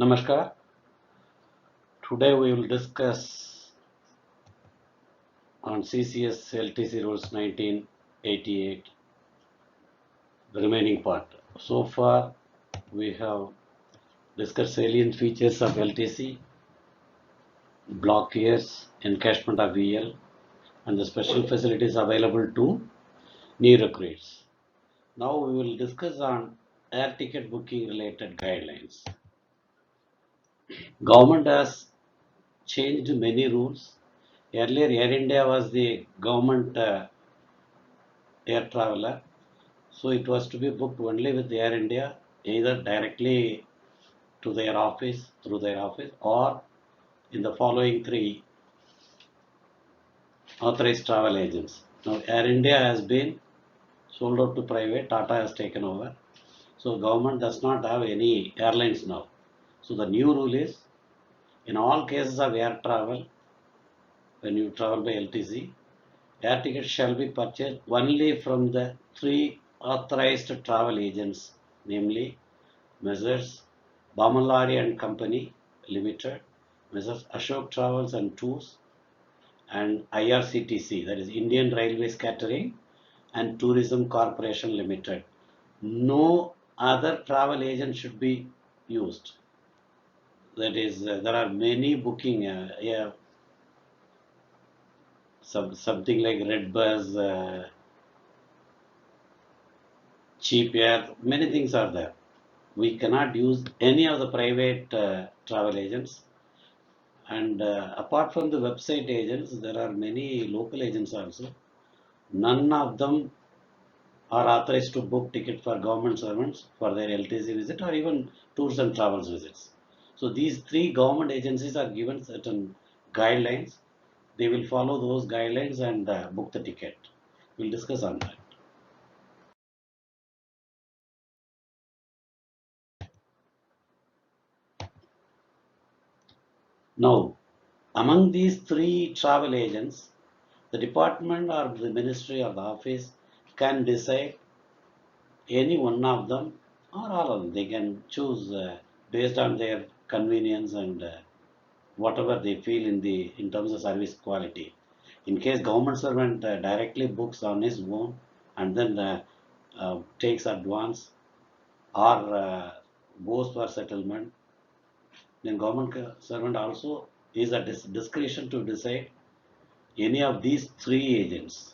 Namaskar. Today we will discuss on CCS LTC rules 1988, the remaining part. So far, we have discussed salient features of LTC, block years, encashment of VL, and the special facilities available to new recruits. Now we will discuss on air ticket booking related guidelines. Government has changed many rules. Earlier, Air India was the government air traveler. So it was to be booked only with Air India, either directly to their office, through their office, or in the following three authorized travel agents. Now Air India has been sold out to private, Tata has taken over. So government does not have any airlines now. So the new rule is in all cases of air travel, when you travel by LTC, air tickets shall be purchased only from the three authorized travel agents, namely Messrs. Bamalari and Company Limited, Messrs. Ashok Travels and Tours, and IRCTC, that is Indian Railways Catering and Tourism Corporation Limited. No other travel agent should be used. That is, there are many booking, yeah, something like Redbus, Cheap Air, many things are there. We cannot use any of the private travel agents. And apart from the website agents, there are many local agents also. None of them are authorized to book ticket for government servants for their LTC visit or even tours and travels visits. So these three government agencies are given certain guidelines. They will follow those guidelines and book the ticket. We'll discuss on that. Now, among these three travel agents, the department or the ministry or the office can decide any one of them or all of them. They can choose based on their convenience and whatever they feel in terms of service quality. In case government servant directly books on his own and then takes advance or goes for settlement, then government servant also is a discretion to decide any of these three agents.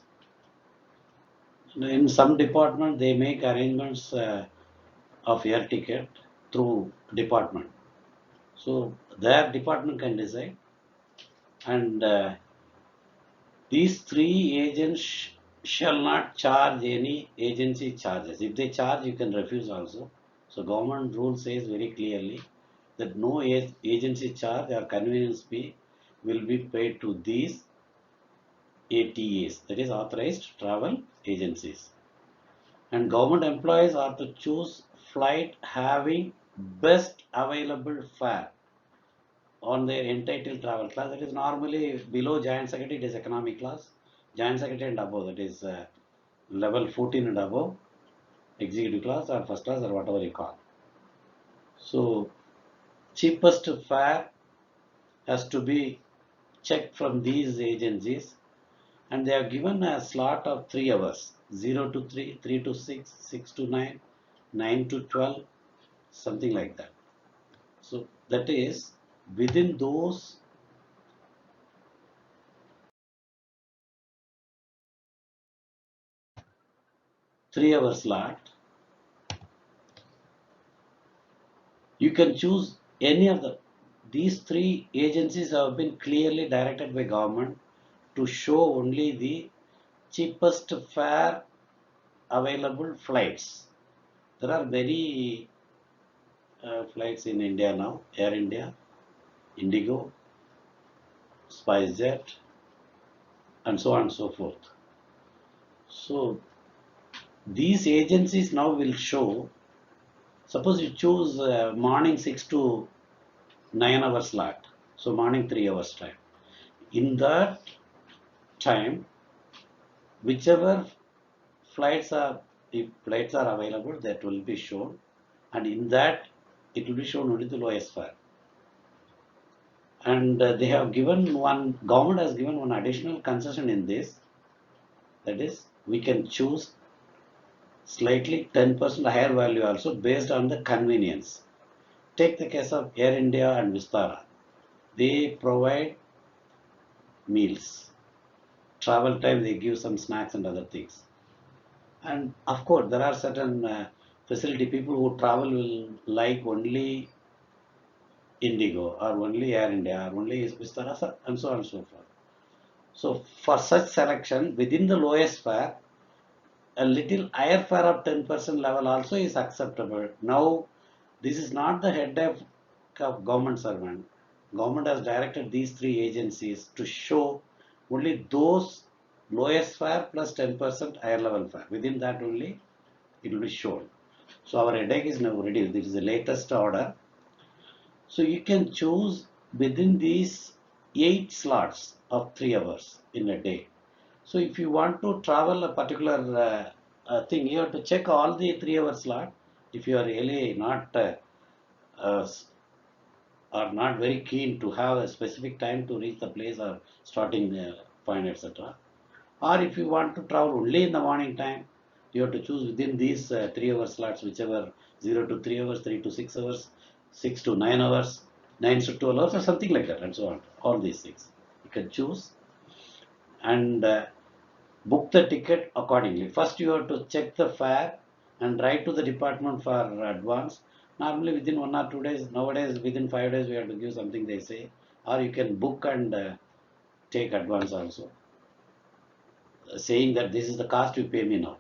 In some department, they make arrangements of air ticket through department. So their department can decide, and these three agents shall not charge any agency charges. If they charge, you can refuse also. So government rule says very clearly that no agency charge or convenience fee will be paid to these ATAs, that is authorized travel agencies. And government employees are to choose flight having best available fare on their entitled travel class. That is normally below joint secretary, it is economy class. Joint secretary and above, that is level 14 and above, executive class or first class or whatever you call. So cheapest fare has to be checked from these agencies, and they have given a slot of 3 hours, 0 to 3, 3 to 6, 6 to 9, 9 to 12, something like that. So that is within those 3 hour slot, you can choose any of the these three agencies have been clearly directed by government to show only the cheapest fare available flights. There are many flights in India now, Air India, Indigo, SpiceJet, and so on and so forth. So these agencies now will show, suppose you choose morning 6 to 9 hour slot, so morning 3 hours time. In that time, whichever flights are, if flights are available, that will be shown, and in that it will be shown only the lowest fare. And they have given one, government has given one additional concession in this, that is, we can choose slightly 10% higher value also based on the convenience. Take the case of Air India and Vistara. They provide meals. Travel time, they give some snacks and other things. And of course, there are certain facility people who travel will like only Indigo or only Air India or only Vistara and so on and so forth. So for such selection, within the lowest fare, a little higher fare of 10% level also is acceptable. Now, this is not the head of government servant. Government has directed these three agencies to show only those lowest fare plus 10% higher level fare. Within that only it will be shown. So our headache is now reduced. This is the latest order. So you can choose within these 8 slots of 3 hours in a day. So if you want to travel a particular thing, you have to check all the 3 hour slot. If you are really not uh, are not very keen to have a specific time to reach the place or starting point, etc. Or if you want to travel only in the morning time, you have to choose within these 3 hour slots, whichever 0 to 3 hours, 3 to 6 hours, 6 to 9 hours, 9 to 12 hours, or something like that, and so on. All these things you can choose and book the ticket accordingly. First, you have to check the fare and write to the department for advance. Normally, within 1 or 2 days, nowadays, within 5 days, we have to give something they say, or you can book and take advance also, saying that this is the cost you pay me now,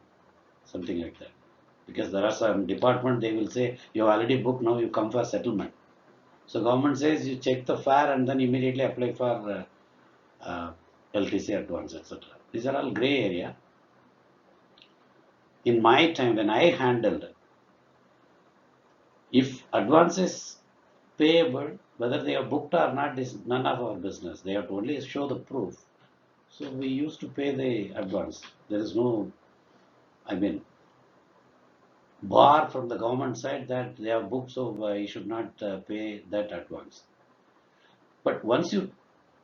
something like that. Because there are some department they will say you have already booked, now you come for settlement. So government says you check the fare and then immediately apply for LTC advance, etc. These are all grey area. In my time when I handled, if advance is payable, whether they are booked or not is none of our business. They have to only show the proof. So we used to pay the advance. There is no, I mean, bar from the government side that they have booked, so you should not pay that advance. But once you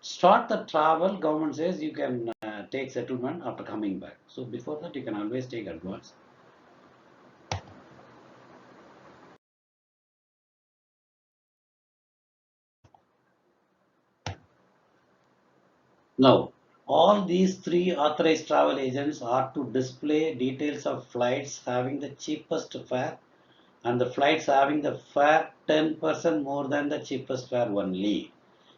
start the travel, government says you can take settlement after coming back. So before that, you can always take advance. Now, all these three authorized travel agents are to display details of flights having the cheapest fare and the flights having the fare 10% more than the cheapest fare only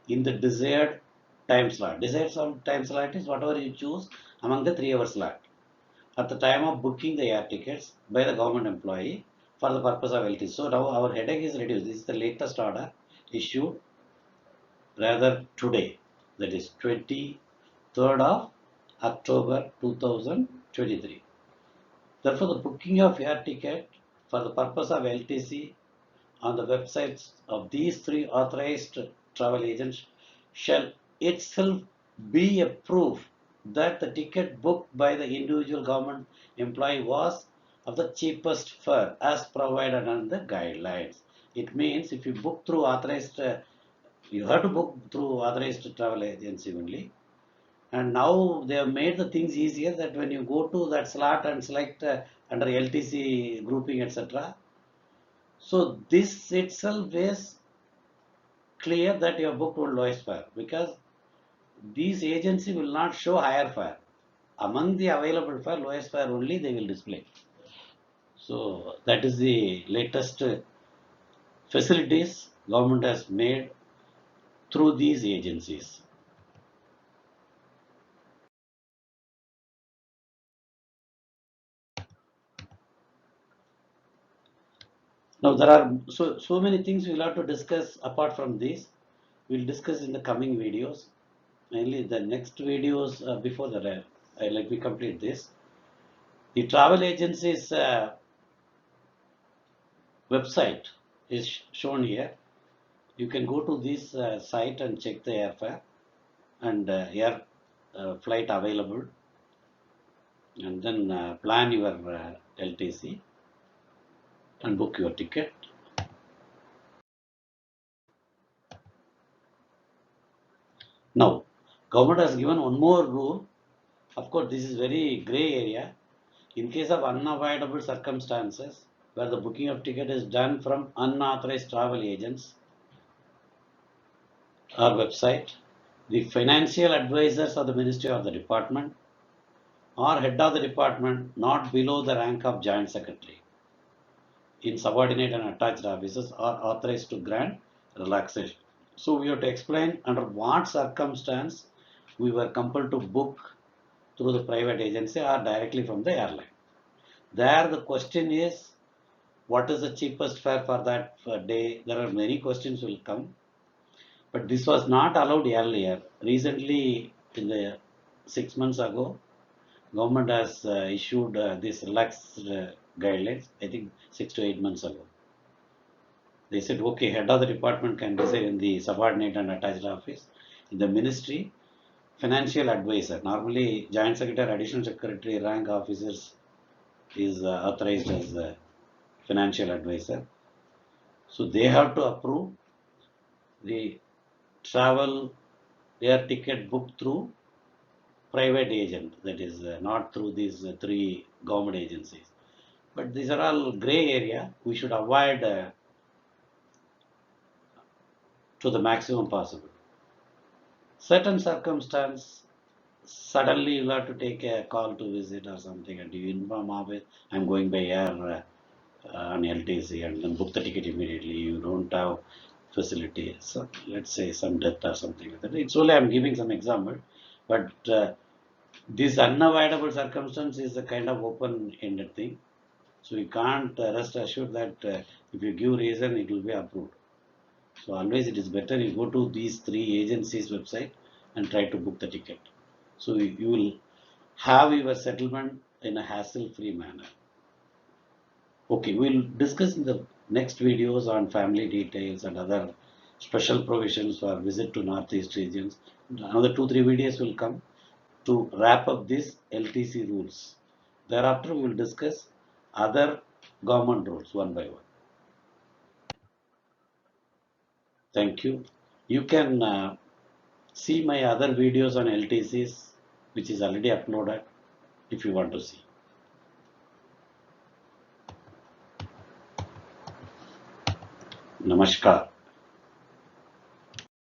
in the desired time slot. Desired time slot is whatever you choose among the 3 hour slot at the time of booking the air tickets by the government employee for the purpose of LT. So now our headache is reduced. This is the latest order issued rather today, that is 23rd of October 2023. Therefore, the booking of air ticket for the purpose of LTC on the websites of these three authorized travel agents shall itself be a proof that the ticket booked by the individual government employee was of the cheapest fare as provided under the guidelines. It means if you book through authorized, you have to book through authorized travel agency only. And now they have made the things easier that when you go to that slot and select under LTC grouping, etc. So this itself is clear that you have booked on lowest fare because these agency will not show higher fare. Among the available fare, lowest fare only they will display. So that is the latest facilities government has made through these agencies. Now there are so many things we'll have to discuss apart from this. We'll discuss in the coming videos. Mainly the next videos before that, let me complete this. The travel agency's website is shown here. You can go to this site and check the airfare and air flight available, and then plan your LTC and book your ticket. Now, government has given one more rule. Of course, this is very grey area. In case of unavoidable circumstances, where the booking of ticket is done from unauthorized travel agents or website, the financial advisors of the ministry or the department or head of the department not below the rank of joint secretary in subordinate and attached offices are authorized to grant relaxation. So we have to explain under what circumstance we were compelled to book through the private agency or directly from the airline. There the question is, what is the cheapest fare for that day? There are many questions will come, but this was not allowed earlier. Recently, in the 6 months ago, government has issued this relaxed guidelines. I think 6 to 8 months ago. They said, okay, head of the department can decide in the subordinate and attached office. In the ministry, financial advisor, normally joint secretary, additional secretary rank officers is authorized as a financial advisor. So they have to approve the travel, their ticket booked through private agent, that is not through these three government agencies. But these are all gray area. We should avoid to the maximum possible. Certain circumstance, suddenly you'll have to take a call to visit or something, and you inform office, I'm going by air on LTC, and then book the ticket immediately. You don't have facility. So let's say some death or something like that. It's only I'm giving some example, but this unavoidable circumstance is a kind of open-ended thing. So you can't rest assured that if you give reason, it will be approved. So always it is better you go to these three agencies website and try to book the ticket. So you will have your settlement in a hassle-free manner. Okay, we'll discuss in the next videos on family details and other special provisions for visit to Northeast regions. Another 2-3 videos will come to wrap up this LTC rules. Thereafter, we will discuss other government rules one by one. Thank you. You can see my other videos on LTCs, which is already uploaded if you want to see. Namaskar.